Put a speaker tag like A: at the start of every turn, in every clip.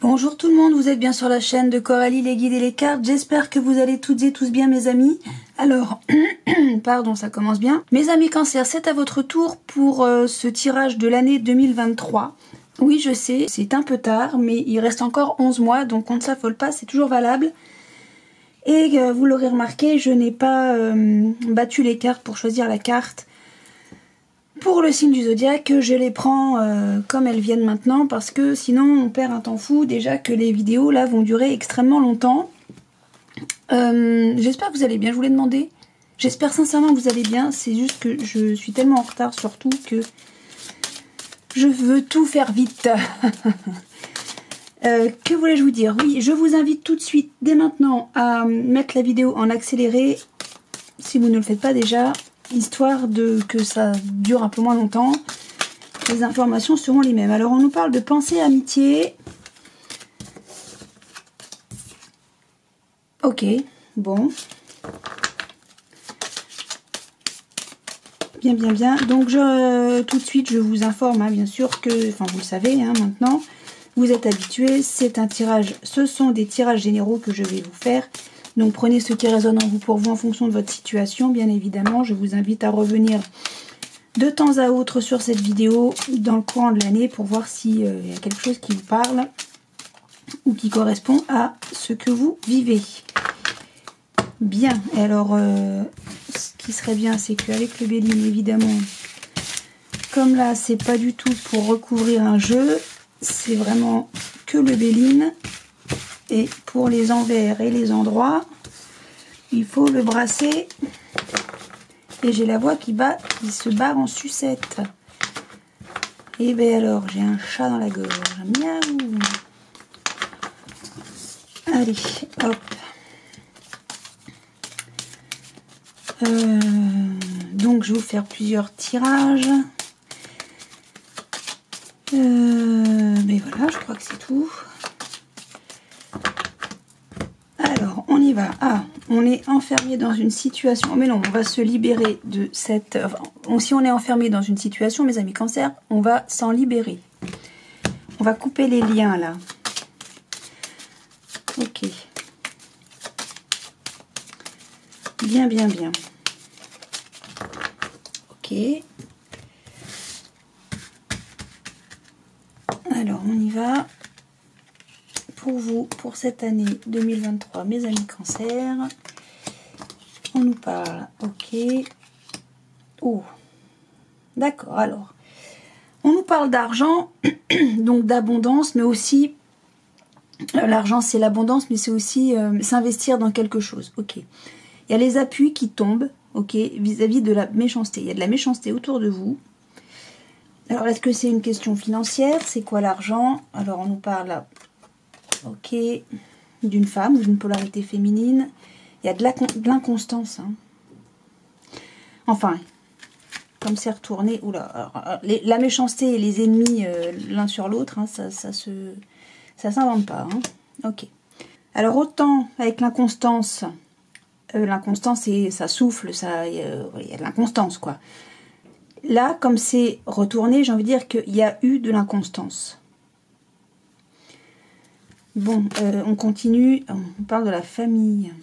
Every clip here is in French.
A: Bonjour tout le monde, vous êtes bien sur la chaîne de Coralie, les guides et les cartes. J'espère que vous allez toutes et tous bien mes amis. Alors, pardon, ça commence bien. Mes amis Cancer, c'est à votre tour pour ce tirage de l'année 2023. Oui, je sais, c'est un peu tard, mais il reste encore 11 mois, donc on ne s'affole pas, c'est toujours valable. Et vous l'aurez remarqué, je n'ai pas battu les cartes pour choisir la carte. Pour le signe du zodiaque, je les prends comme elles viennent maintenant parce que sinon on perd un temps fou. Déjà que les vidéos là vont durer extrêmement longtemps. J'espère que vous allez bien, je vous l'ai demandé. J'espère sincèrement que vous allez bien. C'est juste que je suis tellement en retard surtout que je veux tout faire vite. Que voulais-je vous dire? Oui, je vous invite tout de suite, dès maintenant, à mettre la vidéo en accéléré si vous ne le faites pas déjà. Histoire que ça dure un peu moins longtemps. Les informations seront les mêmes. Alors on nous parle de pensée amitié. Ok, bon. Bien, bien, bien. Donc tout de suite je vous informe, hein, bien sûr que, enfin vous le savez hein, maintenant, vous êtes habitués, c'est un tirage, ce sont des tirages généraux que je vais vous faire. Donc prenez ce qui résonne en vous pour vous en fonction de votre situation, bien évidemment. Je vous invite à revenir de temps à autre sur cette vidéo dans le courant de l'année pour voir s'il y a quelque chose qui vous parle ou qui correspond à ce que vous vivez. Bien, et alors ce qui serait bien, c'est qu'avec le Béline, évidemment, comme là, c'est pas du tout pour recouvrir un jeu, c'est vraiment que le Béline. Et pour les envers et les endroits, il faut le brasser. Et j'ai la voix qui se barre en sucette. Et bien alors, j'ai un chat dans la gorge. Miaou. Allez, hop. Donc, je vais vous faire plusieurs tirages. Mais voilà, je crois que c'est tout. Alors, on y va. Ah, on est enfermé dans une situation. Mais non, on va se libérer de cette... Enfin, si on est enfermé dans une situation, mes amis Cancer, on va s'en libérer. On va couper les liens, là. Ok. Bien, bien, bien. Ok. Alors, on y va. Pour vous, pour cette année 2023, mes amis Cancer, on nous parle, ok, oh, d'accord, alors, on nous parle d'argent, donc d'abondance, mais aussi, l'argent c'est l'abondance, mais c'est aussi s'investir dans quelque chose, ok. Il y a les appuis qui tombent, ok, vis-à-vis de la méchanceté, il y a de la méchanceté autour de vous. Alors, est-ce que c'est une question financière? C'est quoi l'argent? Alors, on nous parle là. Ok, d'une femme ou d'une polarité féminine. Il y a de l'inconstance. Hein. Enfin, comme c'est retourné. Oula, la méchanceté et les ennemis l'un sur l'autre, hein, ça s'invente pas. Hein. Ok. Alors autant avec l'inconstance, ça souffle, il y a de l'inconstance quoi. Là, comme c'est retourné, j'ai envie de dire qu'il y a eu de l'inconstance. Bon, on continue. On parle de la famille.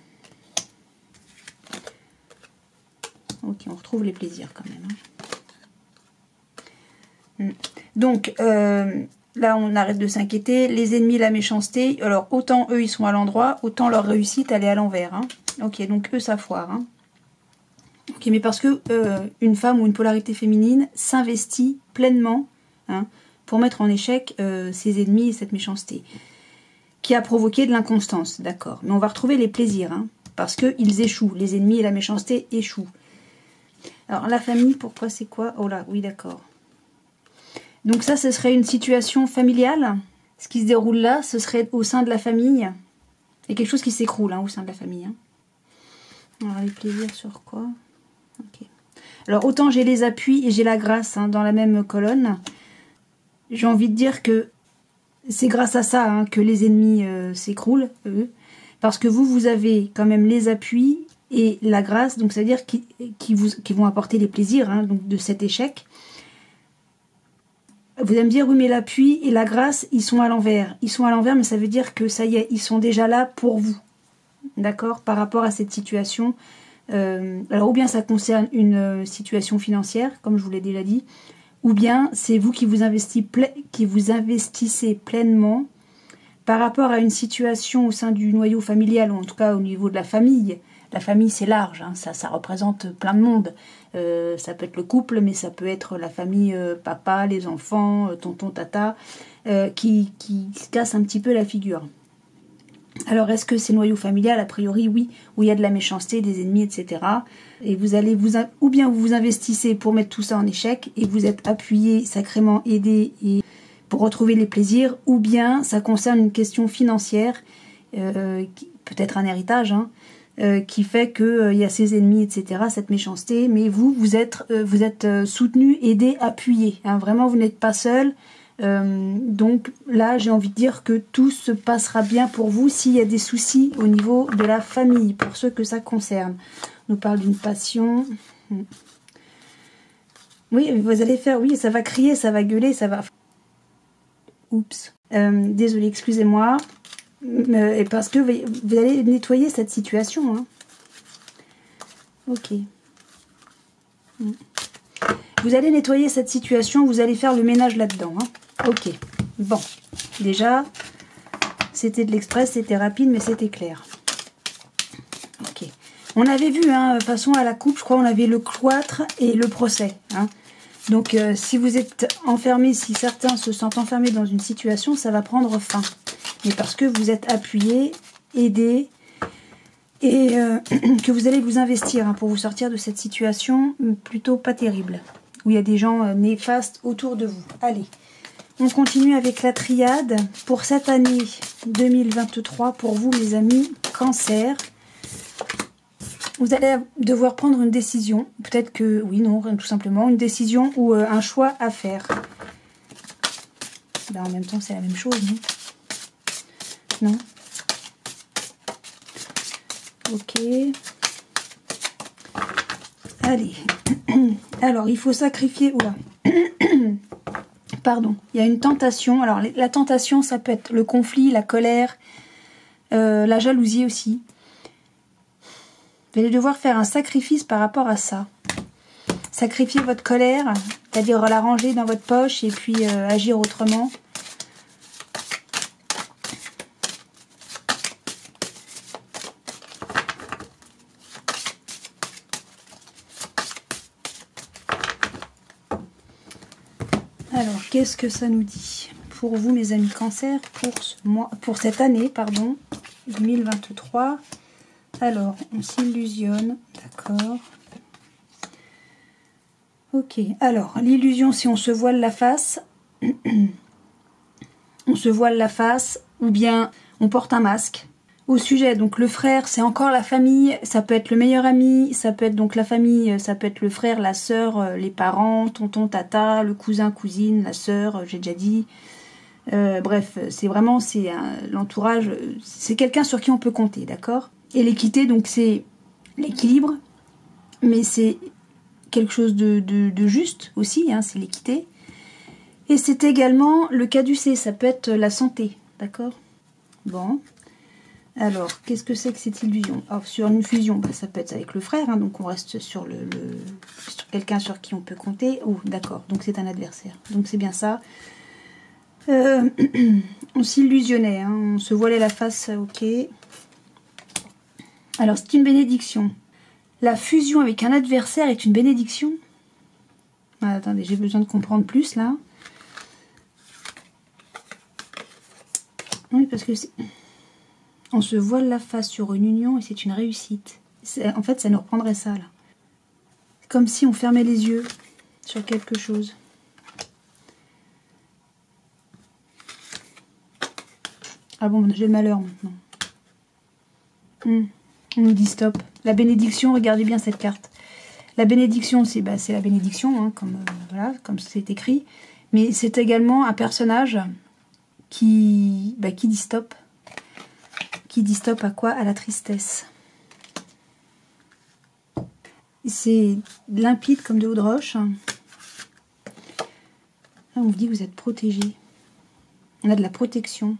A: Ok, on retrouve les plaisirs quand même. Hein. Donc, là, on arrête de s'inquiéter. Les ennemis, la méchanceté. Alors, autant eux, ils sont à l'endroit, autant leur réussite, elle est à l'envers. Hein. Ok, donc eux, ça foire. Hein. Ok, mais parce que une femme ou une polarité féminine s'investit pleinement hein, pour mettre en échec ses ennemis et cette méchanceté. Qui a provoqué de l'inconstance, d'accord. Mais on va retrouver les plaisirs, hein, parce qu'ils échouent. Les ennemis et la méchanceté échouent. Alors, la famille, pourquoi c'est quoi? Oh là, oui, d'accord. Donc ça, ce serait une situation familiale. Ce qui se déroule là, ce serait au sein de la famille. Il y a quelque chose qui s'écroule hein, au sein de la famille. Hein. Alors, les plaisirs sur quoi? Ok. Alors, autant j'ai les appuis et j'ai la grâce hein, dans la même colonne. J'ai envie de dire que c'est grâce à ça hein, que les ennemis s'écroulent, eux. Parce que vous avez quand même les appuis et la grâce, donc c'est-à-dire qui vont apporter les plaisirs hein, donc de cet échec. Vous allez me dire, oui, mais l'appui et la grâce, ils sont à l'envers. Ils sont à l'envers, mais ça veut dire que ça y est, ils sont déjà là pour vous. D'accord? Par rapport à cette situation. Alors, ou bien ça concerne une situation financière, comme je vous l'ai déjà dit, ou bien c'est vous qui vous investissez pleinement par rapport à une situation au sein du noyau familial, ou en tout cas au niveau de la famille. La famille, c'est large, hein, ça représente plein de monde. Ça peut être le couple, mais ça peut être la famille, papa, les enfants, tonton, tata, qui se casse un petit peu la figure. Alors, est-ce que c'est noyau familial? A priori, oui, où il y a de la méchanceté, des ennemis, etc. Et vous allez ou bien vous vous investissez pour mettre tout ça en échec, et vous êtes appuyé, sacrément aidé, et pour retrouver les plaisirs, ou bien ça concerne une question financière, peut-être un héritage, hein, qui fait qu'il y a ces ennemis, etc., cette méchanceté, mais vous êtes soutenu, aidé, appuyé. Hein, vraiment, vous n'êtes pas seul. Donc là, j'ai envie de dire que tout se passera bien pour vous s'il y a des soucis au niveau de la famille, pour ceux que ça concerne. On nous parle d'une passion. Oui, vous allez faire, oui, ça va crier, ça va gueuler, ça va... Oups. Désolée, excusez-moi. Parce que vous allez nettoyer cette situation. Hein. Ok. Vous allez nettoyer cette situation, vous allez faire le ménage là-dedans. Hein. Ok. Bon. Déjà, c'était de l'express, c'était rapide, mais c'était clair. Ok. On avait vu, hein, de façon à la coupe, je crois, on avait le cloître et le procès. Hein. Donc, si vous êtes enfermé, si certains se sentent enfermés dans une situation, ça va prendre fin. Mais parce que vous êtes appuyé, aidé, et que vous allez vous investir, hein, pour vous sortir de cette situation plutôt pas terrible, où il y a des gens néfastes autour de vous. Allez, on continue avec la triade pour cette année 2023 pour vous, mes amis Cancer. Vous allez devoir prendre une décision, peut-être que, oui, non, tout simplement, une décision ou un choix à faire. Ben, en même temps, c'est la même chose, non? Non? Ok. Allez. Alors, il faut sacrifier... Oula. Pardon. Il y a une tentation. Alors, la tentation, ça peut être le conflit, la colère, la jalousie aussi. Vous allez devoir faire un sacrifice par rapport à ça. Sacrifier votre colère, c'est-à-dire la ranger dans votre poche et puis agir autrement. Alors, qu'est-ce que ça nous dit pour vous, mes amis Cancer, pour cette année, pardon, 2023. Alors, on s'illusionne, d'accord. Ok, alors, l'illusion, si on se voile la face, on se voile la face, ou bien on porte un masque. Au sujet, donc le frère, c'est encore la famille, ça peut être le meilleur ami, ça peut être donc la famille, ça peut être le frère, la sœur, les parents, tonton, tata, le cousin, cousine, la sœur, j'ai déjà dit. Bref, c'est vraiment, c'est l'entourage, c'est quelqu'un sur qui on peut compter, d'accord? Et l'équité, donc c'est l'équilibre, mais c'est quelque chose de juste aussi, hein, c'est l'équité. Et c'est également le caducée, ça peut être la santé, d'accord? Bon. Alors, qu'est-ce que c'est que cette illusion? Alors, sur une fusion, bah, ça peut être avec le frère, hein, donc on reste sur sur quelqu'un sur qui on peut compter. Oh, d'accord, donc c'est un adversaire. Donc c'est bien ça. On s'illusionnait, hein, on se voilait la face, ok. Alors, c'est une bénédiction. La fusion avec un adversaire est une bénédiction? Ah, attendez, j'ai besoin de comprendre plus, là. Oui, parce que c'est... On se voile la face sur une union et c'est une réussite. En fait, ça nous reprendrait ça, là. Comme si on fermait les yeux sur quelque chose. Ah bon, j'ai le malheur maintenant. On nous dit stop. La bénédiction, regardez bien cette carte. La bénédiction, c'est la bénédiction, hein, voilà, comme c'est écrit. Mais c'est également un personnage qui dit stop. Qui dit stop à quoi? À la tristesse. C'est limpide comme de l'eau de roche. Ah, vous dit que vous êtes protégé. On a de la protection.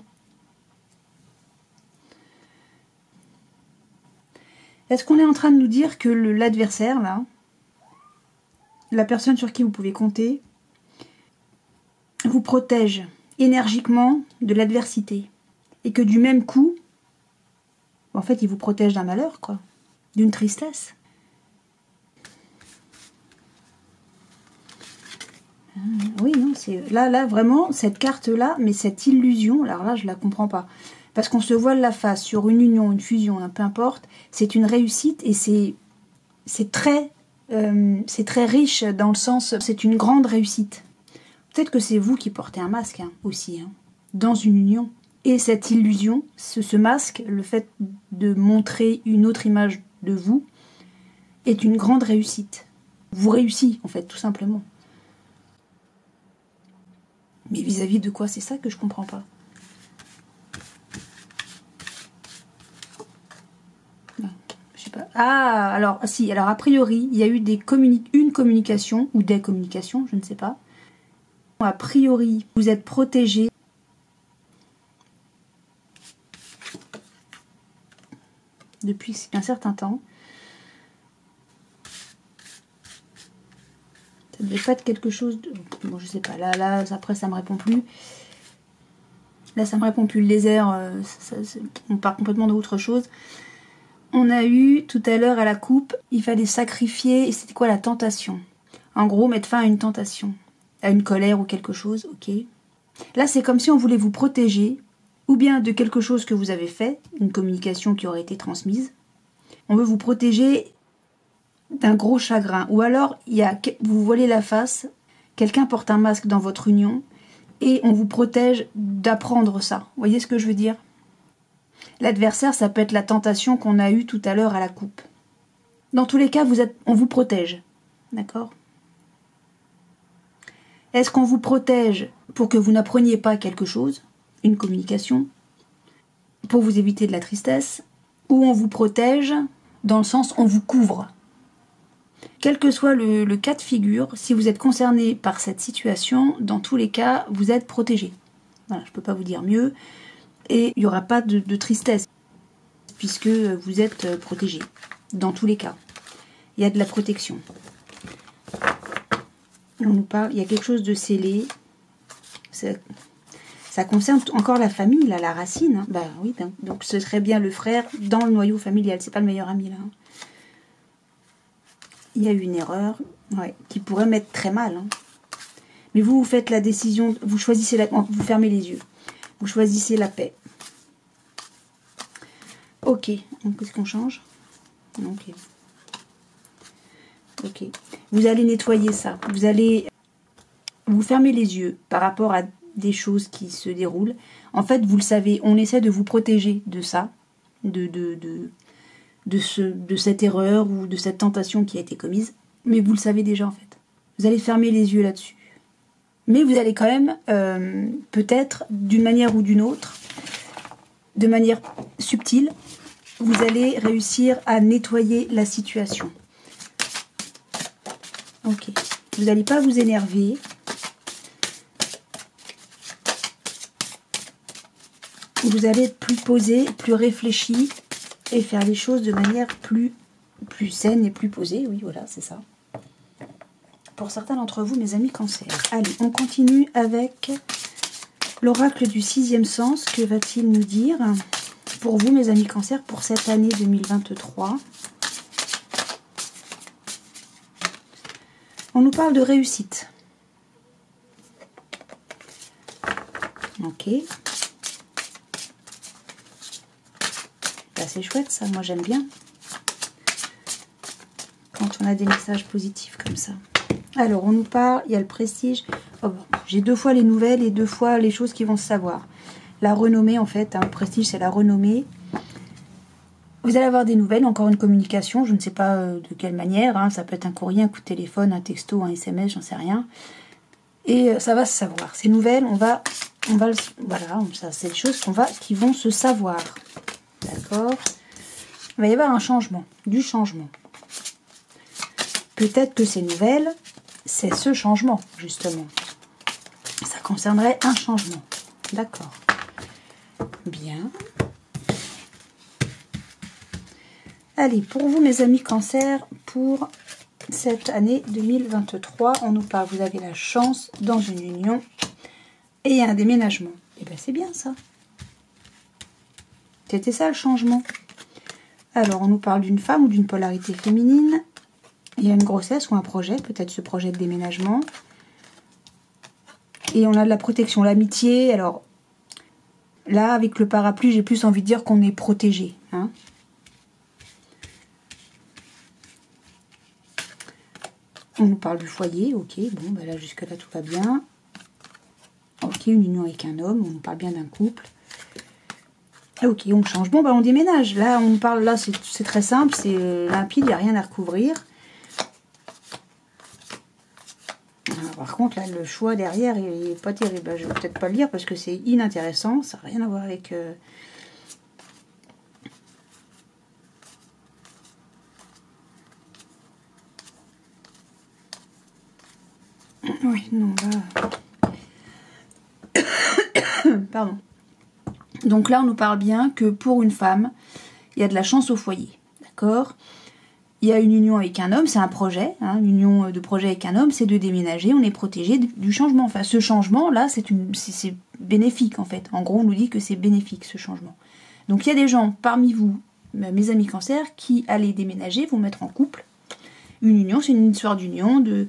A: Est-ce qu'on est en train de nous dire que l'adversaire, là, la personne sur qui vous pouvez compter, vous protège énergiquement de l'adversité? Et que du même coup, en fait, il vous protège d'un malheur, quoi. D'une tristesse. Oui, non, c'est là, vraiment, cette carte-là, mais cette illusion, alors là, je la comprends pas. Parce qu'on se voile la face sur une union, une fusion, peu importe, c'est une réussite et c'est très riche dans le sens, c'est une grande réussite. Peut-être que c'est vous qui portez un masque aussi, dans une union. Et cette illusion, ce masque, le fait de montrer une autre image de vous, est une grande réussite. Vous réussissez, en fait, tout simplement. Mais vis-à-vis de quoi? C'est ça que je comprends pas. Non, je sais pas. Ah, alors, si, alors a priori, il y a eu une communication, ou des communications, je ne sais pas. A priori, vous êtes protégé depuis un certain temps. Ça ne devait pas être quelque chose de... Bon, je sais pas. Là, après, ça me répond plus. Là, ça me répond plus. Le désert, on part complètement d'autre chose. On a eu, tout à l'heure, à la coupe, il fallait sacrifier... Et c'était quoi la tentation? En gros, mettre fin à une tentation. À une colère ou quelque chose, ok. Là, c'est comme si on voulait vous protéger, ou bien de quelque chose que vous avez fait, une communication qui aurait été transmise. On veut vous protéger d'un gros chagrin. Ou alors, vous voilez la face, quelqu'un porte un masque dans votre union, et on vous protège d'apprendre ça. Vous voyez ce que je veux dire? L'adversaire, ça peut être la tentation qu'on a eue tout à l'heure à la coupe. Dans tous les cas, on vous protège. D'accord? Est-ce qu'on vous protège pour que vous n'appreniez pas quelque chose, une communication, pour vous éviter de la tristesse, ou on vous protège dans le sens on vous couvre? Quel que soit le cas de figure, si vous êtes concerné par cette situation, dans tous les cas, vous êtes protégé. Voilà, je ne peux pas vous dire mieux. Et il n'y aura pas de tristesse, puisque vous êtes protégé. Dans tous les cas, il y a de la protection. On nous parle, il y a quelque chose de scellé. Ça concerne encore la famille, là, la racine. Bah oui, donc ce serait bien le frère dans le noyau familial. C'est pas le meilleur ami, là. Il y a eu une erreur, qui pourrait mettre très mal. Mais vous faites la décision, vous choisissez vous fermez les yeux. Vous choisissez la paix. Ok, donc qu'est-ce qu'on change? Ok. Ok. Vous allez nettoyer ça. Vous allez vous fermer les yeux par rapport à des choses qui se déroulent. En fait, vous le savez, on essaie de vous protéger de ça, de cette erreur ou de cette tentation qui a été commise. Mais vous le savez déjà, en fait. Vous allez fermer les yeux là-dessus. Mais vous allez quand même, peut-être, d'une manière ou d'une autre, de manière subtile, vous allez réussir à nettoyer la situation. Ok. Vous n'allez pas vous énerver. Vous allez être plus posé, plus réfléchi et faire les choses de manière plus saine et plus posée. Oui, voilà, c'est ça. Pour certains d'entre vous, mes amis Cancer. Allez, on continue avec l'oracle du 6e sens. Que va-t-il nous dire pour vous, mes amis Cancer, pour cette année 2023? On nous parle de réussite. Ok. C'est chouette ça, moi j'aime bien. Quand on a des messages positifs comme ça. Alors, on nous parle, il y a le prestige. Oh, bon, j'ai 2 fois les nouvelles et 2 fois les choses qui vont se savoir. La renommée, en fait, le prestige, c'est la renommée. Vous allez avoir des nouvelles, encore une communication, je ne sais pas de quelle manière. Ça peut être un courrier, un coup de téléphone, un texto, un SMS, j'en sais rien. Et ça va se savoir. Ces nouvelles, voilà, ça, c'est des choses qui vont se savoir. D'accord? Il va y avoir un changement, du changement. Peut-être que ces nouvelles, c'est ce changement, justement. concernerait un changement. D'accord. Bien. Allez, pour vous, mes amis Cancer, pour cette année 2023, on nous parle, vous avez la chance dans une union et un déménagement. Et bien, c'est bien ça. C'était ça le changement. Alors, on nous parle d'une femme ou d'une polarité féminine. Il y a une grossesse ou un projet, peut-être ce projet de déménagement. Et on a de la protection, l'amitié. Alors, là, avec le parapluie, j'ai plus envie de dire qu'on est protégé. Hein. On nous parle du foyer, ok. Bon, ben là, jusque-là, tout va bien. Ok, une union avec un homme, on nous parle bien d'un couple. Ok, on change. Bon, ben on déménage. Là, on nous parle, là, c'est très simple, c'est limpide, il n'y a rien à recouvrir. Alors, par contre, là, le choix derrière, il n'est pas terrible. Je ne vais peut-être pas le lire parce que c'est inintéressant. Ça n'a rien à voir avec... Oui, non, là... Pardon. Donc là, on nous parle bien que pour une femme, il y a de la chance au foyer. D'accord ? Il y a une union avec un homme, c'est un projet. Hein, une union de projet avec un homme, c'est de déménager. On est protégé du changement. Enfin, ce changement-là, c'est bénéfique, en fait. En gros, on nous dit que c'est bénéfique, ce changement. Donc, il y a des gens parmi vous, mes amis Cancer, qui, allez déménager, vont mettre en couple. Une union, c'est une histoire d'union, de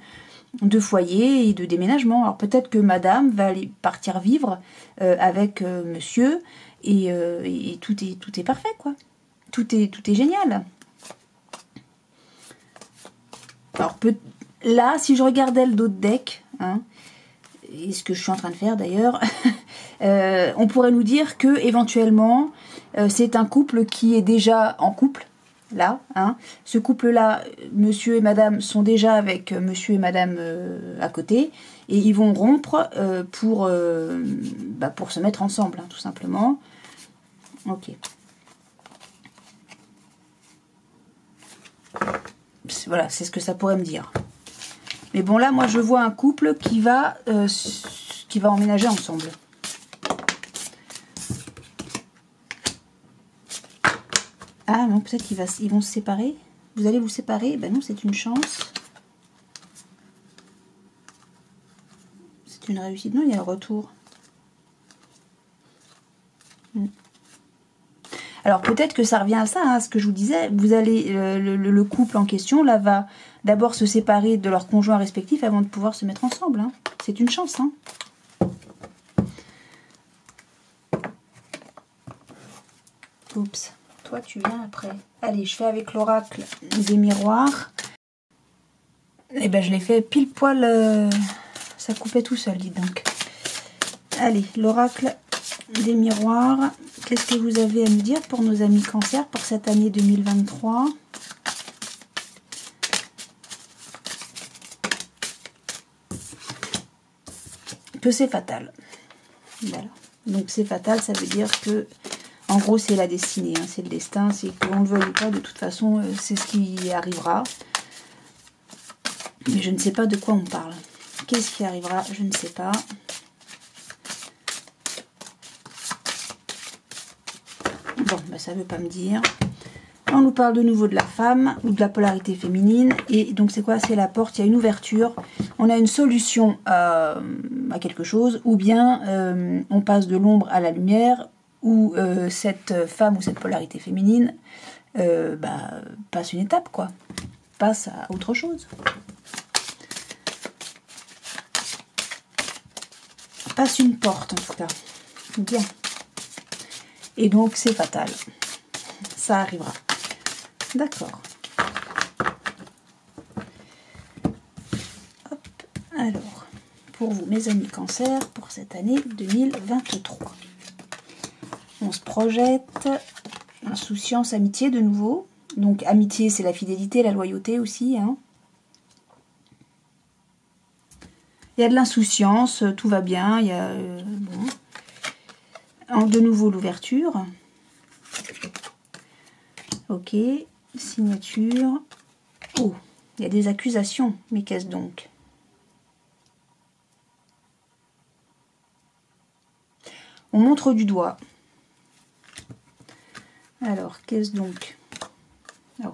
A: foyer et de déménagement. Alors peut-être que madame va aller partir vivre avec monsieur et tout est parfait, quoi. Tout est génial. Alors là, si je regardais le dos de deck, hein, et ce que je suis en train de faire d'ailleurs, on pourrait nous dire que éventuellement c'est un couple qui est déjà en couple. Là, hein. Ce couple-là, monsieur et madame sont déjà avec monsieur et madame à côté, et ils vont rompre pour se mettre ensemble, hein, tout simplement. Ok. Voilà, c'est ce que ça pourrait me dire. Mais bon, là, moi, je vois un couple qui va emménager ensemble. Ah non, peut-être qu'ils vont se séparer. Vous allez vous séparer? Ben non, c'est une chance. C'est une réussite. Non, il y a le retour. Alors peut-être que ça revient à ça, hein, à ce que je vous disais. Vous allez, le couple en question, là, va d'abord se séparer de leurs conjoints respectifs avant de pouvoir se mettre ensemble. Hein. C'est une chance. Hein. Oups. Toi, tu viens après. Allez, je fais avec l'oracle des miroirs. Et ben, je l'ai fait pile poil. Ça coupait tout seul, dis donc. Allez, l'oracle des miroirs. Qu'est-ce que vous avez à me dire pour nos amis Cancer pour cette année 2023 ? Que c'est fatal. Voilà. Donc c'est fatal, ça veut dire que en gros, c'est la destinée, hein, c'est le destin, c'est qu'on le veuille ou pas, de toute façon, c'est ce qui arrivera. Mais je ne sais pas de quoi on parle. Qu'est-ce qui arrivera? Je ne sais pas. Bon, bah, ça ne veut pas me dire. On nous parle de nouveau de la femme ou de la polarité féminine. Et donc, c'est quoi? C'est la porte, il y a une ouverture. On a une solution à quelque chose. Ou bien, on passe de l'ombre à la lumière. Où cette femme ou cette polarité féminine passe une étape, quoi. Passe à autre chose. Passe une porte, en tout cas. Bien. Et donc, c'est fatal. Ça arrivera. D'accord. Hop. Alors, pour vous, mes amis Cancer, pour cette année 2023. On se projette. Insouciance, amitié de nouveau. Donc, amitié, c'est la fidélité, la loyauté aussi. Hein. Il y a de l'insouciance, tout va bien. Il y a... bon. De nouveau, l'ouverture. Ok. Signature. Oh, il y a des accusations. Mais qu'est-ce donc? On montre du doigt. Alors, qu'est-ce donc? Oh.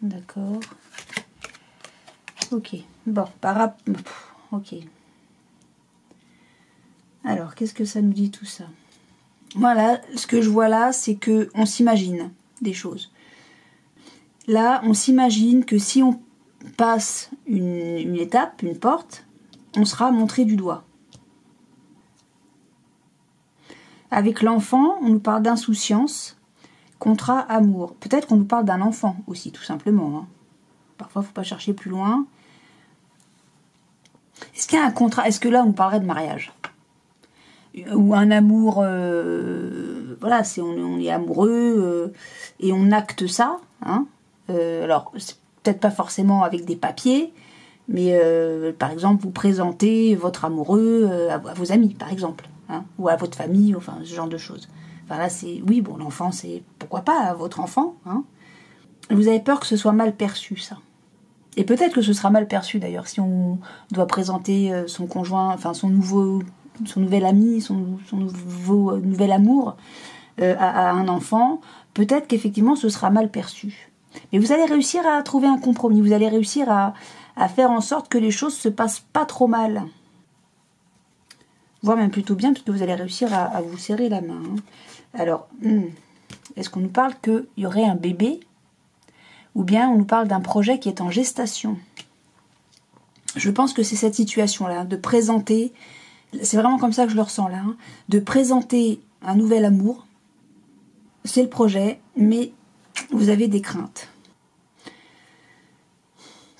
A: D'accord. Ok. Bon, ok. Alors, qu'est-ce que ça nous dit tout ça? Voilà, ce que je vois là, c'est que on s'imagine des choses. Là, on s'imagine que si on passe une étape, une porte, on sera montré du doigt. Avec l'enfant, on nous parle d'insouciance, contrat, amour. Peut-être qu'on nous parle d'un enfant aussi, tout simplement. Hein. Parfois, il ne faut pas chercher plus loin. Est-ce qu'il y a un contrat? Est-ce que là, on nous parlerait de mariage? Ou un amour, voilà, on est amoureux et on acte ça. Hein. Alors, c'est peut-être pas forcément avec des papiers, mais par exemple, vous présentez votre amoureux à vos amis, par exemple, hein, ou à votre famille, enfin, ce genre de choses. Enfin là, c'est, oui, bon, l'enfant, c'est, pourquoi pas, votre enfant, hein. Vous avez peur que ce soit mal perçu, ça. Et peut-être que ce sera mal perçu, d'ailleurs, si on doit présenter son conjoint, enfin, son nouvel ami, son nouvel amour à un enfant, peut-être qu'effectivement ce sera mal perçu. Mais vous allez réussir à trouver un compromis, vous allez réussir à faire en sorte que les choses se passent pas trop mal. Voire même plutôt bien, puisque vous allez réussir à vous serrer la main. Hein. Alors, est-ce qu'on nous parle qu'il y aurait un bébé? Ou bien on nous parle d'un projet qui est en gestation? Je pense que c'est cette situation-là, de présenter... C'est vraiment comme ça que je le ressens là, hein, de présenter un nouvel amour, c'est le projet, mais vous avez des craintes.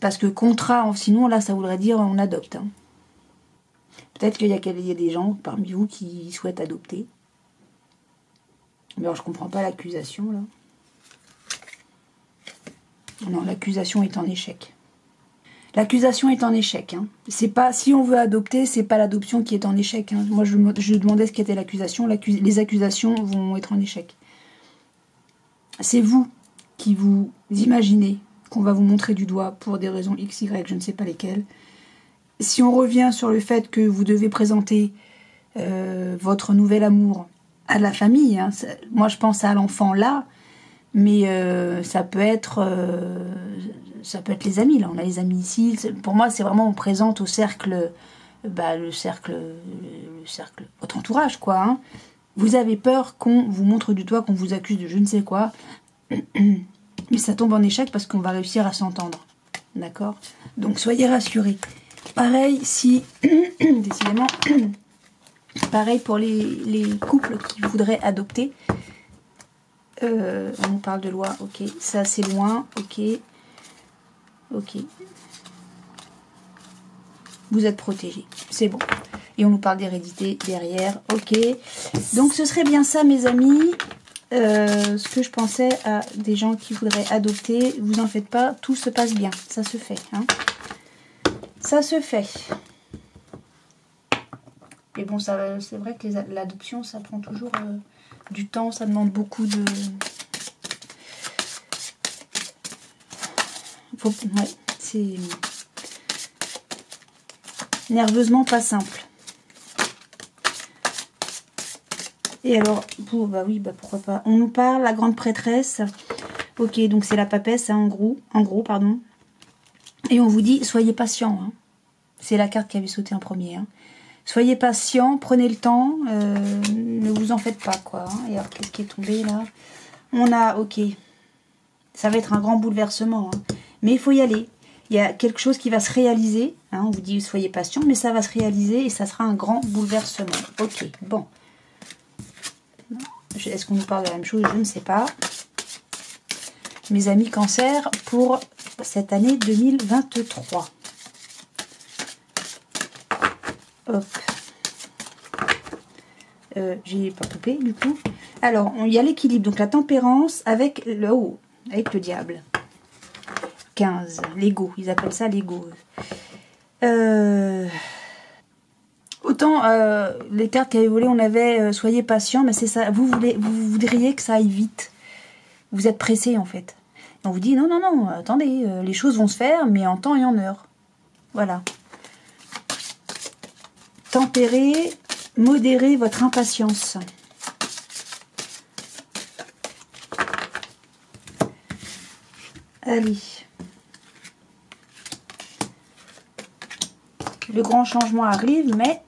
A: Parce que contrat, sinon là ça voudrait dire on adopte. Hein. Peut-être qu'il y a des gens parmi vous qui souhaitent adopter. Mais alors je comprends pas l'accusation là. Non, l'accusation est en échec. L'accusation est en échec. Hein. C'est pas, si on veut adopter, c'est pas l'adoption qui est en échec. Hein. Moi, je demandais ce qu'était l'accusation. Les accusations vont être en échec. C'est vous qui vous imaginez qu'on va vous montrer du doigt pour des raisons X, Y, je ne sais pas lesquelles. Si on revient sur le fait que vous devez présenter votre nouvel amour à la famille, hein, moi je pense à l'enfant là, mais ça peut être les amis, là on a les amis ici. Pour moi c'est vraiment, on présente au cercle, le cercle, votre entourage quoi. Hein. Vous avez peur qu'on vous montre du doigt, qu'on vous accuse de je ne sais quoi, mais ça tombe en échec parce qu'on va réussir à s'entendre, d'accord? Donc soyez rassurés. Pareil si, décidément, pareil pour les couples qui voudraient adopter. On nous parle de loi, ok, ça c'est loin, ok, ok. Vous êtes protégés, c'est bon. Et on nous parle d'hérédité derrière, ok. Donc ce serait bien ça mes amis, ce que je pensais à des gens qui voudraient adopter. Vous en faites pas, tout se passe bien, ça se fait. Hein. Ça se fait. Et bon, c'est vrai que l'adoption, ça prend toujours du temps, ça demande beaucoup de... Ouais, c'est nerveusement pas simple. Et alors, bah oui, bah pourquoi pas. On nous parle, la grande prêtresse. Ok, donc c'est la papesse, hein, en gros, pardon. Et on vous dit, soyez patient. Hein. C'est la carte qui avait sauté en premier. Hein. Soyez patient, prenez le temps, ne vous en faites pas, quoi. Hein. Et alors, qu'est-ce qui est tombé, là? On a, ok, ça va être un grand bouleversement. Hein. Mais il faut y aller. Il y a quelque chose qui va se réaliser. Hein. On vous dit, soyez patient, mais ça va se réaliser et ça sera un grand bouleversement. Ok, bon. Est-ce qu'on nous parle de la même chose? Je ne sais pas. Mes amis cancer pour cette année 2023. Hop. J'ai pas coupé du coup. Alors, il y a l'équilibre. Donc la tempérance avec avec le diable. 15. L'ego. Ils appellent ça l'ego. Autant les cartes qui avaient volé, on avait soyez patient, mais c'est ça. Vous voudriez que ça aille vite. Vous êtes pressé en fait. Et on vous dit non, attendez, les choses vont se faire, mais en temps et en heure. Voilà. tempérez, modérez votre impatience. Allez. Le grand changement arrive, mais...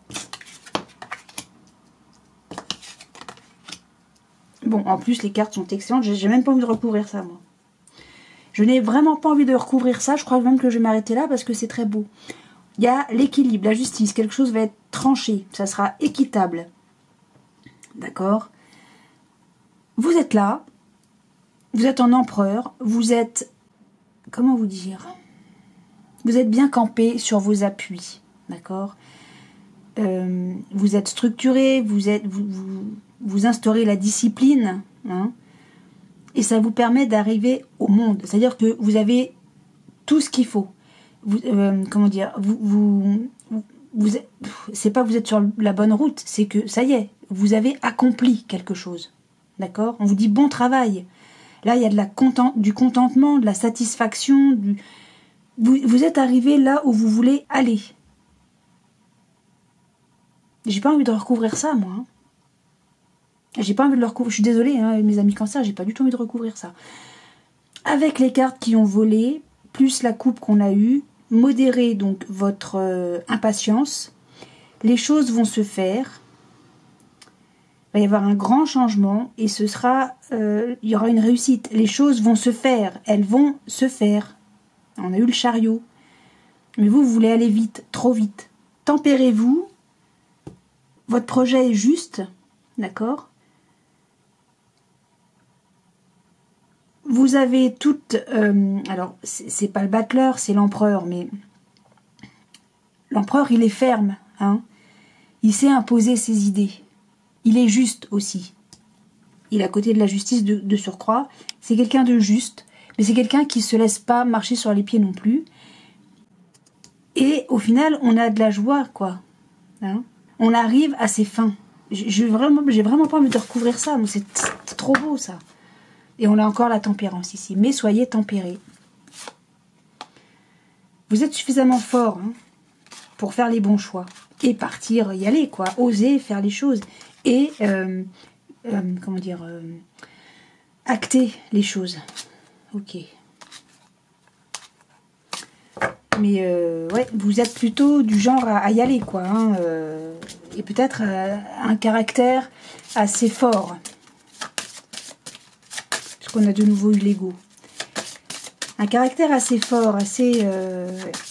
A: Bon, en plus, les cartes sont excellentes. J'ai même pas envie de recouvrir ça, moi. Je n'ai vraiment pas envie de recouvrir ça. Je crois même que je vais m'arrêter là parce que c'est très beau. Il y a l'équilibre, la justice. Quelque chose va être tranché. Ça sera équitable. D'accord? Vous êtes là. Vous êtes en empereur. Vous êtes... Comment vous dire? Vous êtes bien campé sur vos appuis. D'accord? Vous êtes structuré. Vous instaurez la discipline. Hein? Et ça vous permet d'arriver au monde. C'est-à-dire que vous avez tout ce qu'il faut. Comment dire, c'est pas que vous êtes sur la bonne route, c'est que ça y est, vous avez accompli quelque chose. D'accord? On vous dit bon travail. Là, il y a du contentement, de la satisfaction. Vous êtes arrivé là où vous voulez aller. J'ai pas envie de recouvrir ça, moi. Hein. J'ai pas envie de le recouvrir. Je suis désolée, hein, mes amis cancer, j'ai pas du tout envie de recouvrir ça. Avec les cartes qui ont volé, plus la coupe qu'on a eue, modérez donc votre impatience. Les choses vont se faire. Il va y avoir un grand changement et ce sera, il y aura une réussite. Les choses vont se faire. Elles vont se faire. On a eu le chariot. Mais vous voulez aller vite, trop vite. Tempérez-vous. Votre projet est juste. D'accord ? Vous avez toutes... alors, c'est pas le battleur, c'est l'empereur, mais... L'empereur, il est ferme. Hein. Il sait imposer ses idées. Il est juste aussi. Il est à côté de la justice de surcroît. C'est quelqu'un de juste, mais c'est quelqu'un qui ne se laisse pas marcher sur les pieds non plus. Et au final, on a de la joie, quoi. Hein. On arrive à ses fins. J'ai vraiment pas envie de recouvrir ça, mais c'est trop beau, ça. Et on a encore la tempérance ici. Mais soyez tempérés. Vous êtes suffisamment fort hein, pour faire les bons choix. Et partir, y aller, quoi. Oser faire les choses. Et, comment dire, acter les choses. Ok. Mais, ouais, vous êtes plutôt du genre à y aller, quoi. Hein, et peut-être un caractère assez fort. On a de nouveau eu l'ego. Un caractère assez fort, assez...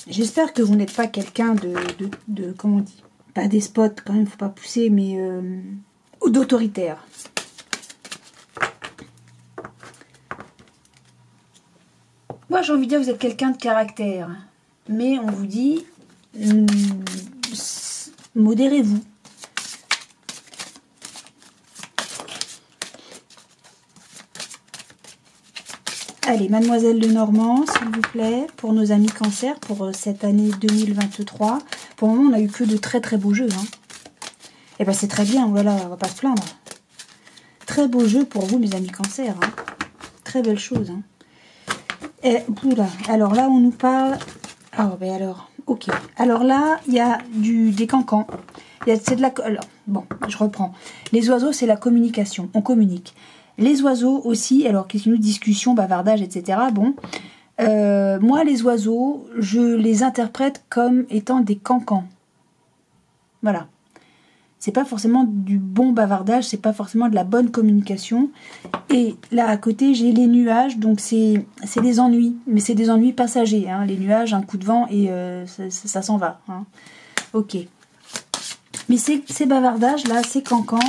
A: J'espère que vous n'êtes pas quelqu'un de... Comment on dit? Pas despote, quand même, faut pas pousser, mais... d'autoritaire. Moi, j'ai envie de dire que vous êtes quelqu'un de caractère. Mais on vous dit... modérez-vous. Allez, Mademoiselle Lenormand, s'il vous plaît, pour nos amis cancer, pour cette année 2023. Pour le moment, on n'a eu que de très très beaux jeux. Hein. Et ben c'est très bien, voilà, on va pas se plaindre. Très beau jeu pour vous, mes amis cancer. Hein. Très belle chose. Hein. Et, oula, alors là, on nous parle... Ah, ben alors, ok. Alors là, il y a des cancans. C'est de la... Alors, bon, je reprends. Les oiseaux, c'est la communication. On communique. Les oiseaux aussi, alors qu'est-ce que nous, discussion, bavardage, etc. Bon, moi les oiseaux, je les interprète comme étant des cancans. Voilà. C'est pas forcément du bon bavardage, c'est pas forcément de la bonne communication. Et là à côté, j'ai les nuages, donc c'est des ennuis, mais c'est des ennuis passagers. Hein. Les nuages, un coup de vent et ça s'en va. Hein. Ok. Mais ces bavardages là, ces cancans.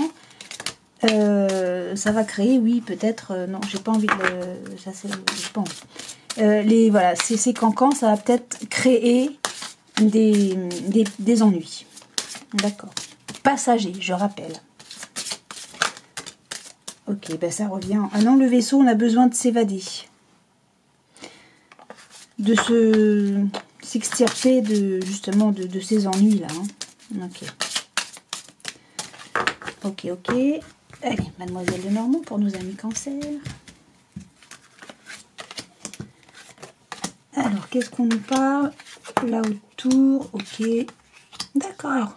A: Ça va créer, oui, peut-être... non, j'ai pas envie de le... Ça, c'est... Je pense. Voilà, ces cancans, ça va peut-être créer des ennuis. D'accord. Passager, je rappelle. Ok, ben ça revient. Ah non, le vaisseau, on a besoin de s'évader. De s'extirper justement de ces ennuis-là. Hein. Ok. Ok. Allez, Mademoiselle Lenormand pour nos amis cancer. Alors, qu'est-ce qu'on nous parle? Là autour, ok. D'accord.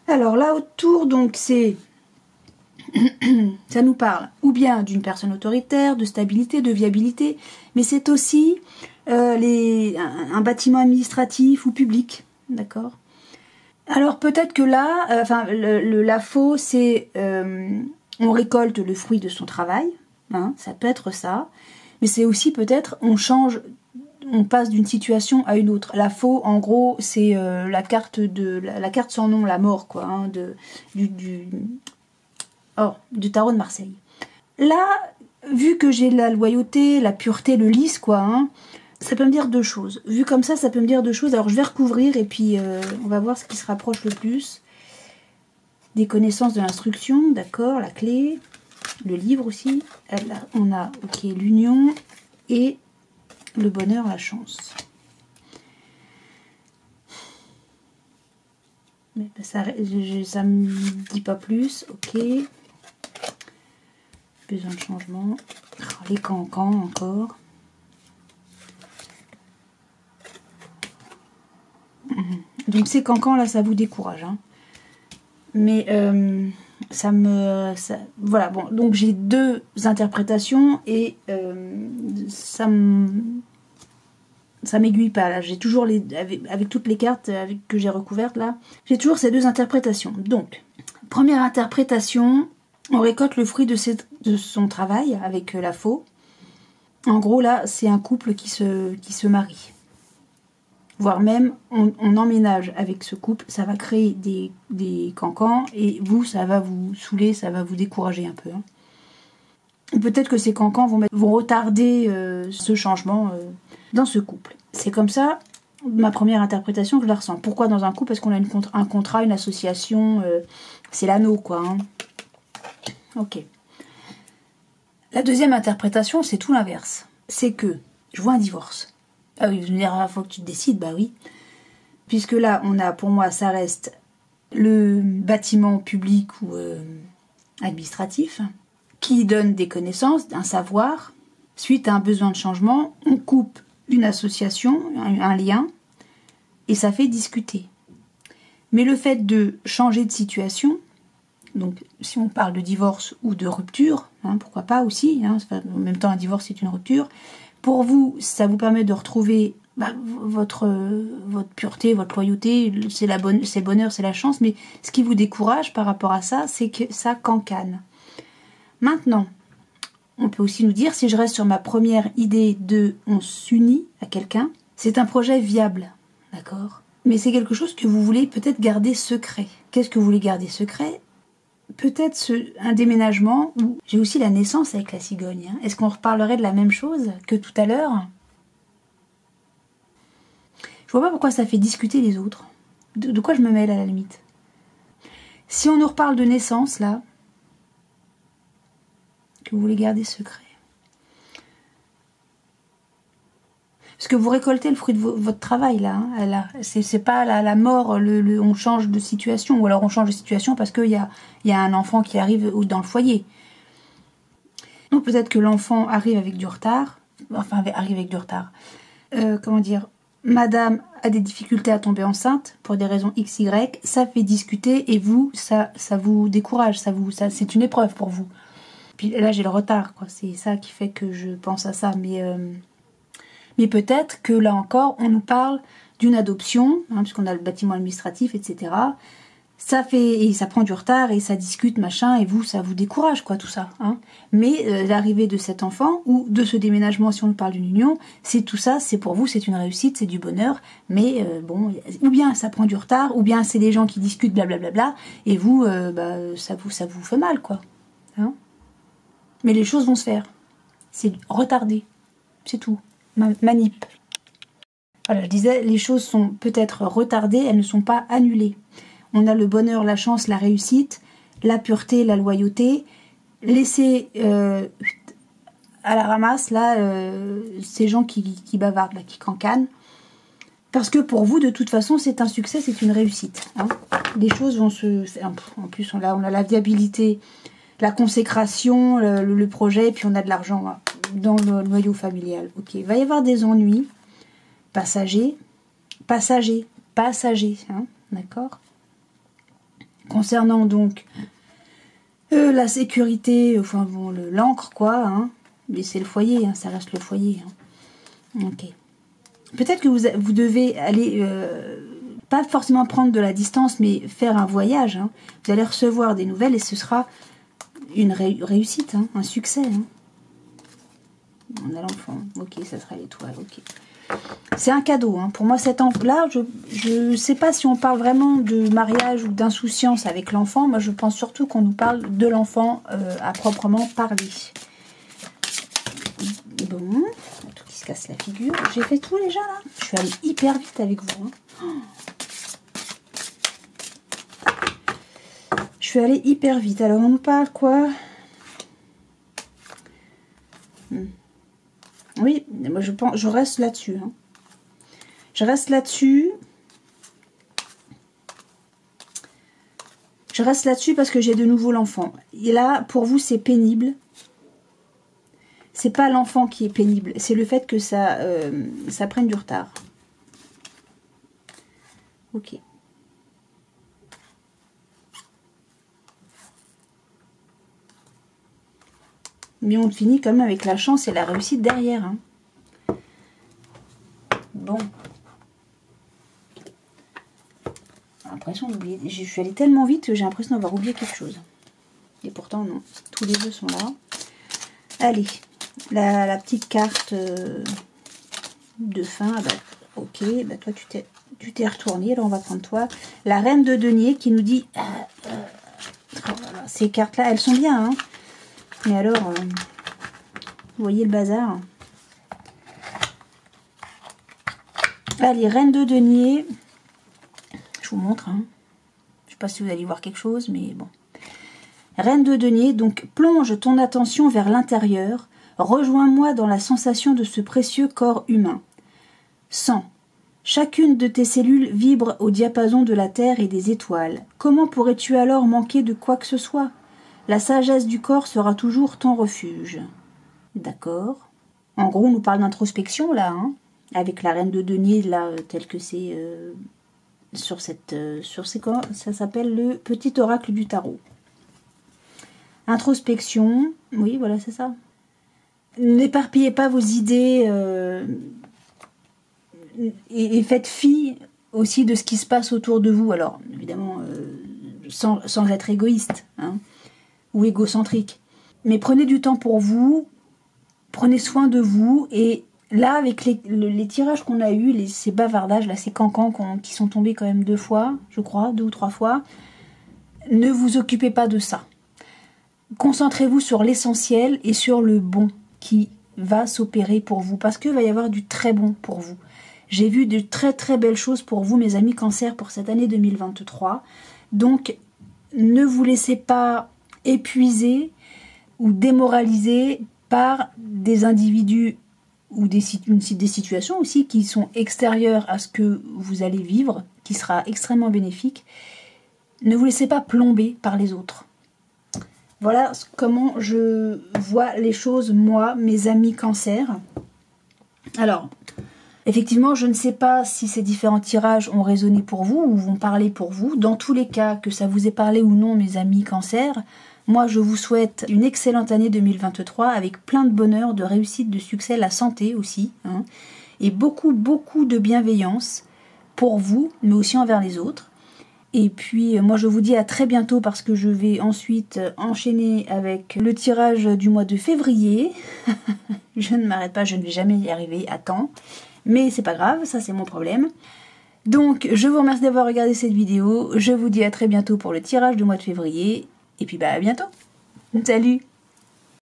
A: Alors là autour, donc c'est... ça nous parle ou bien d'une personne autoritaire, de stabilité, de viabilité, mais c'est aussi un bâtiment administratif ou public, d'accord? Alors peut-être que là, la faux, c'est on récolte le fruit de son travail, hein, ça peut être ça, mais c'est aussi peut-être on passe d'une situation à une autre. La faux, en gros, c'est la carte sans nom, la mort, quoi, hein, du tarot de Marseille. Là, vu que j'ai la loyauté, la pureté, le lisse, quoi, hein, ça peut me dire deux choses. Vu comme ça peut me dire deux choses. Alors je vais recouvrir et puis on va voir ce qui se rapproche le plus. Des connaissances de l'instruction, d'accord, la clé, le livre aussi. Là, on a, ok, l'union et le bonheur, la chance. Mais ça me dit pas plus, ok. Besoin de changement. Oh, les cancans encore. Donc ces cancans là, ça vous décourage, hein. Mais voilà, bon, donc j'ai deux interprétations et ça m'aiguille pas là. J'ai toujours avec toutes les cartes que j'ai recouvertes là, j'ai toujours ces deux interprétations. Donc première interprétation, on récolte le fruit de son travail avec la faux. En gros là, c'est un couple qui se marie. Voire même, on emménage avec ce couple, ça va créer des cancans, et vous, ça va vous saouler, ça va vous décourager un peu. Hein. Peut-être que ces cancans vont retarder ce changement dans ce couple. C'est comme ça, ma première interprétation, que je la ressens. Pourquoi dans un couple? Parce qu'on a un contrat, une association, c'est l'anneau, quoi. Hein. Ok. La deuxième interprétation, c'est tout l'inverse. C'est que je vois un divorce. Ah oui, vous me direz, il faut que tu te décides, bah oui. Puisque là, pour moi, ça reste le bâtiment public ou administratif qui donne des connaissances, un savoir. Suite à un besoin de changement, on coupe une association, un lien, et ça fait discuter. Mais le fait de changer de situation, donc si on parle de divorce ou de rupture, hein, pourquoi pas aussi, hein, en même temps un divorce c'est une rupture, pour vous, ça vous permet de retrouver votre pureté, votre loyauté, c'est le bonheur, c'est la chance, mais ce qui vous décourage par rapport à ça, c'est que ça cancane. Maintenant, on peut aussi nous dire, si je reste sur ma première idée de on s'unit à quelqu'un, c'est un projet viable, d'accord? Mais c'est quelque chose que vous voulez peut-être garder secret. Qu'est-ce que vous voulez garder secret? Peut-être un déménagement, ou j'ai aussi la naissance avec la cigogne. Hein. Est-ce qu'on reparlerait de la même chose que tout à l'heure? Je vois pas pourquoi ça fait discuter les autres. De quoi je me mêle à la limite? Si on nous reparle de naissance, là, que vous voulez garder secret. Parce que vous récoltez le fruit de votre travail, là. Hein, c'est pas la mort, on change de situation. Ou alors on change de situation parce qu'il y a un enfant qui arrive dans le foyer. Donc peut-être que l'enfant arrive avec du retard. Enfin, arrive avec du retard. Comment dire? Madame a des difficultés à tomber enceinte pour des raisons XY. Ça fait discuter et vous, ça vous décourage. C'est une épreuve pour vous. Puis là, j'ai le retard, quoi. C'est ça qui fait que je pense à ça. Mais peut-être que là encore, on nous parle d'une adoption, hein, puisqu'on a le bâtiment administratif, etc. Et ça prend du retard et ça discute, machin, et vous, ça vous décourage, quoi, tout ça. Hein. Mais l'arrivée de cet enfant, ou de ce déménagement, si on parle d'une union, c'est tout ça, c'est pour vous, c'est une réussite, c'est du bonheur, mais bon, ou bien ça prend du retard, ou bien c'est des gens qui discutent, blablabla, et vous, ça vous fait mal, quoi. Hein. Mais les choses vont se faire. C'est retardé, c'est tout. Manip. Voilà, je disais, les choses sont peut-être retardées, elles ne sont pas annulées. On a le bonheur, la chance, la réussite, la pureté, la loyauté. Laissez à la ramasse, là, ces gens qui bavardent, là, qui cancanent. Parce que pour vous, de toute façon, c'est un succès, c'est une réussite. Hein. Les choses vont En plus, on a la viabilité, la consécration, le projet, et puis on a de l'argent dans le noyau familial. Ok, il va y avoir des ennuis passagers, hein, d'accord? Concernant donc la sécurité, enfin bon, l'encre quoi, hein. Mais c'est le foyer, hein, ça reste le foyer. Hein. Ok. Peut-être que vous devez aller, pas forcément prendre de la distance, mais faire un voyage. Hein. Vous allez recevoir des nouvelles et ce sera une réussite, hein, un succès. Hein. On a l'enfant. Ok, ça sera l'étoile. Ok. C'est un cadeau. Hein. Pour moi, cet enfant-là, je ne sais pas si on parle vraiment de mariage ou d'insouciance avec l'enfant. Moi, je pense surtout qu'on nous parle de l'enfant à proprement parler. Bon, tout qui se casse la figure. J'ai fait tout déjà là. Je suis allée hyper vite avec vous. Hein. Je suis allée hyper vite. Alors, on nous parle quoi? Oui, moi je pense, je reste là-dessus. Hein. Je reste là-dessus. Je reste là-dessus parce que j'ai de nouveau l'enfant. Et là, pour vous, c'est pénible. C'est pas l'enfant qui est pénible, c'est le fait que ça prenne du retard. Ok. Mais on finit quand même avec la chance et la réussite derrière. Hein. Bon. J'ai l'impression d'oublier. Je suis allée tellement vite que j'ai l'impression d'avoir oublié quelque chose. Et pourtant, non. Tous les deux sont là. Allez. La petite carte de fin. Bah, ok. Bah, toi, tu t'es retourné. Alors, on va prendre toi. La reine de denier qui nous dit... Oh là là, ces cartes-là, elles sont bien, hein. Mais alors, vous voyez le bazar. Allez, reine de denier. Je vous montre. Hein. Je ne sais pas si vous allez voir quelque chose, mais bon. Reine de denier, donc plonge ton attention vers l'intérieur. Rejoins-moi dans la sensation de ce précieux corps humain. Sang. Chacune de tes cellules vibre au diapason de la terre et des étoiles. Comment pourrais-tu alors manquer de quoi que ce soit ? La sagesse du corps sera toujours ton refuge. D'accord. En gros, on nous parle d'introspection, là, hein, avec la reine de denier, là, tel que c'est sur ces corps. Ça s'appelle le petit oracle du tarot. Introspection, oui, voilà, c'est ça. N'éparpillez pas vos idées et faites fi aussi de ce qui se passe autour de vous. Alors, évidemment, sans être égoïste, hein. Ou égocentrique. Mais prenez du temps pour vous, prenez soin de vous, et là, avec les tirages qu'on a eus, ces bavardages, là, ces cancans qui sont tombés quand même 2 fois, je crois, 2 ou 3 fois, ne vous occupez pas de ça. Concentrez-vous sur l'essentiel et sur le bon qui va s'opérer pour vous, parce qu'il va y avoir du très bon pour vous. J'ai vu de très très belles choses pour vous, mes amis Cancer, pour cette année 2023. Donc, ne vous laissez pas épuisés ou démoralisés par des individus ou des situations aussi qui sont extérieures à ce que vous allez vivre, qui sera extrêmement bénéfique. Ne vous laissez pas plomber par les autres. Voilà comment je vois les choses, moi, mes amis Cancer. Alors, effectivement, je ne sais pas si ces différents tirages ont résonné pour vous ou vont parler pour vous. Dans tous les cas, que ça vous ait parlé ou non, mes amis Cancer, moi, je vous souhaite une excellente année 2023 avec plein de bonheur, de réussite, de succès, la santé aussi, hein, et beaucoup, beaucoup de bienveillance pour vous, mais aussi envers les autres. Et puis, moi, je vous dis à très bientôt parce que je vais ensuite enchaîner avec le tirage du mois de février. Je ne m'arrête pas, je ne vais jamais y arriver à temps. Mais c'est pas grave, ça c'est mon problème. Donc, je vous remercie d'avoir regardé cette vidéo. Je vous dis à très bientôt pour le tirage du mois de février. Et puis, bah, à bientôt. Salut!